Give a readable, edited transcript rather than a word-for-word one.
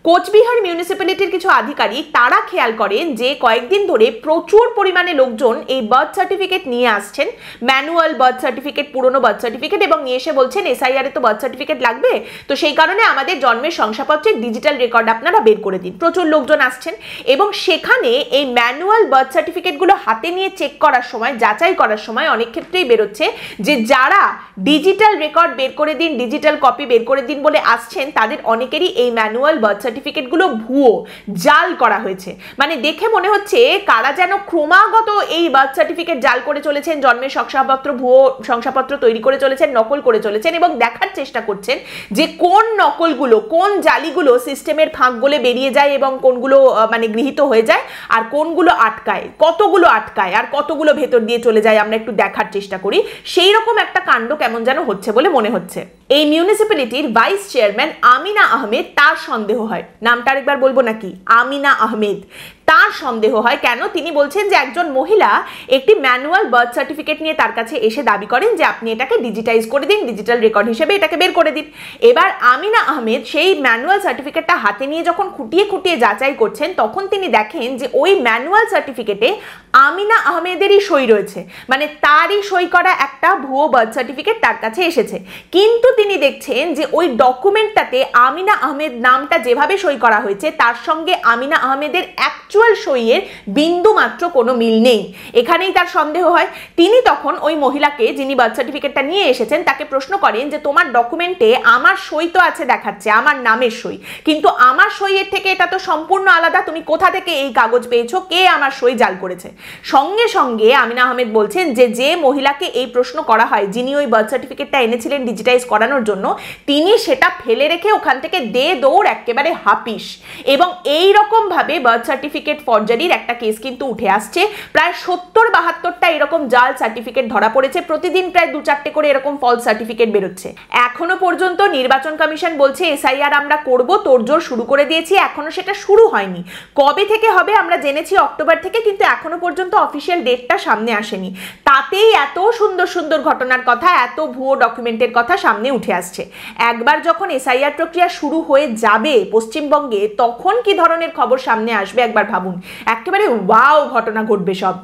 কোচবিহার মিউনিসিপ্যালিটির কিছু আধিকারিক তারা খেয়াল করেন যে কয়েকদিন ধরে প্রচুর পরিমাণে লোকজন এই বার্থ সার্টিফিকেট নিয়ে আসছেন, ম্যানুয়াল বার্থ সার্টিফিকেট, পুরনো বার্থ সার্টিফিকেট, এবং নিয়ে এসে বলছেন এসআইআর এ তো বার্থ সার্টিফিকেট লাগবে, তো সেই কারণে আমাদের জন্মের শংসাপত্রের ডিজিটাল রেকর্ড আপনারা বের করে দিন। প্রচুর লোকজন আসছেন এবং সেখানে এই ম্যানুয়াল বার্থ সার্টিফিকেটগুলো হাতে নিয়ে চেক করার সময়, যাচাই করার সময় অনেক ক্ষেত্রেই বেরোচ্ছে যে যারা ডিজিটাল রেকর্ড বের করে দিন, ডিজিটাল কপি বের করে দিন বলে আসছেন, তাদের অনেকেরই এই ম্যানুয়াল বার্থ সার্টিফিকেটগুলো ভুয়ো, জাল করা হয়েছে। মানে দেখে মনে হচ্ছে কারা যেন ক্রমাগত এই বার্থ সার্টিফিকেট জাল করে চলেছেন, জন্মের শংসাপত্র, ভুয়ো শংসাপত্র তৈরি করে চলেছেন, নকল করে চলেছেন এবং দেখার চেষ্টা করছেন যে কোন নকলগুলো, কোন জালিগুলো সিস্টেমের ফাঁক গলে বেরিয়ে যায় এবং কোনগুলো মানে গৃহীত হয়ে যায় আর কোনগুলো আটকায়, কতগুলো আটকায় আর কতগুলো ভেতর দিয়ে চলে যায়, আমরা একটু দেখার চেষ্টা করি। সেই রকম একটা কাণ্ড কেমন যেন হচ্ছে বলে মনে হচ্ছে। এই মিউনিসিপ্যালিটির ভাইস চেয়ারম্যান আমিনা আহমেদ, তার সন্দেহ হয়, নামটা আরেকবার বলবো নাকি, আমিনা আহমেদ, তার সন্দেহ হয়। কেন? তিনি বলছেন যে একজন মহিলা একটি ম্যানুয়াল বার্থ সার্টিফিকেট নিয়ে তার কাছে এসে দাবি করেন যে আপনি এটাকে ডিজিটাইজ করে দিন, ডিজিটাল রেকর্ড হিসেবে এটাকে বের করে দিন। এবার আমিনা আহমেদ সেই ম্যানুয়াল সার্টিফিকেটটা হাতে নিয়ে যখন খুঁটিয়ে খুঁটিয়ে যাচাই করছেন, তখন তিনি দেখেন যে ওই ম্যানুয়াল সার্টিফিকেটে আমিনা আহমেদেরই সই রয়েছে, মানে তারই সই করা একটা ভুয়ো বার্থ সার্টিফিকেট তার কাছে এসেছে। কিন্তু তিনি দেখছেন যে ওই ডকুমেন্টটাতে আমিনা আহমেদ নামটা যেভাবে সই করা হয়েছে তার সঙ্গে আমিনা আহমেদের অ্যাকচুয়াল সইয়ের বিন্দু মাত্র কোনো মিল নেই। এখানেই তার সন্দেহ হয়। তিনি তখন ওই মহিলাকে, যিনি বার্থ সার্টিফিকেটটা নিয়ে এসেছেন, তাকে প্রশ্ন করেন যে তোমার ডকুমেন্টে আমার সই তো আছে দেখাচ্ছে, আমার নামের সই, কিন্তু আমার সইয়ের থেকে এটা তো সম্পূর্ণ আলাদা, তুমি কোথা থেকে এই কাগজ পেয়েছো, কে আমার সই জাল করেছে? সঙ্গে সঙ্গে আমিনা আহমেদ বলছেন যে যে মহিলাকে এই প্রশ্ন করা হয়, যিনি ওই বার্থ সার্টিফিকেটটা এনেছিলেন ডিজিটাইজ করানোর জন্য, তিনি সেটা ফেলে রেখে ওখান থেকে দে দৌড় একেবারে হাপিস। এবং এই রকম ভাবে বার্থ সার্টিফিকেট ফরজারির একটা কেস কিন্তু উঠে আসছে। প্রায় 70-72টা এরকম জাল সার্টিফিকেট ধরা পড়েছে, প্রতিদিন প্রায় 2-4টে করে এরকম ফলস সার্টিফিকেট বেরোচ্ছে। এখনো পর্যন্ত নির্বাচন কমিশন বলছে এসআইআর আমরা করব, তোড়জোড় শুরু করে দিয়েছি, এখনো সেটা শুরু হয়নি। কবে থেকে হবে আমরা জেনেছি অক্টোবর থেকে, কিন্তু এখনো পর্যন্ত অফিসিয়াল ডেটটা সামনে আসেনি। তাতেই এত সুন্দর সুন্দর ঘটনার কথা, এত ভুয়ো ডকুমেন্টের কথা সামনে উঠে আসছে। একবার যখন এসআইআর প্রক্রিয়া শুরু হয়ে যাবে পশ্চিমবঙ্গে, তখন কি ধরনের খবর সামনে আসবে একবার ভাবুন। একেবারে ওয়াও ঘটনা ঘটবে সব।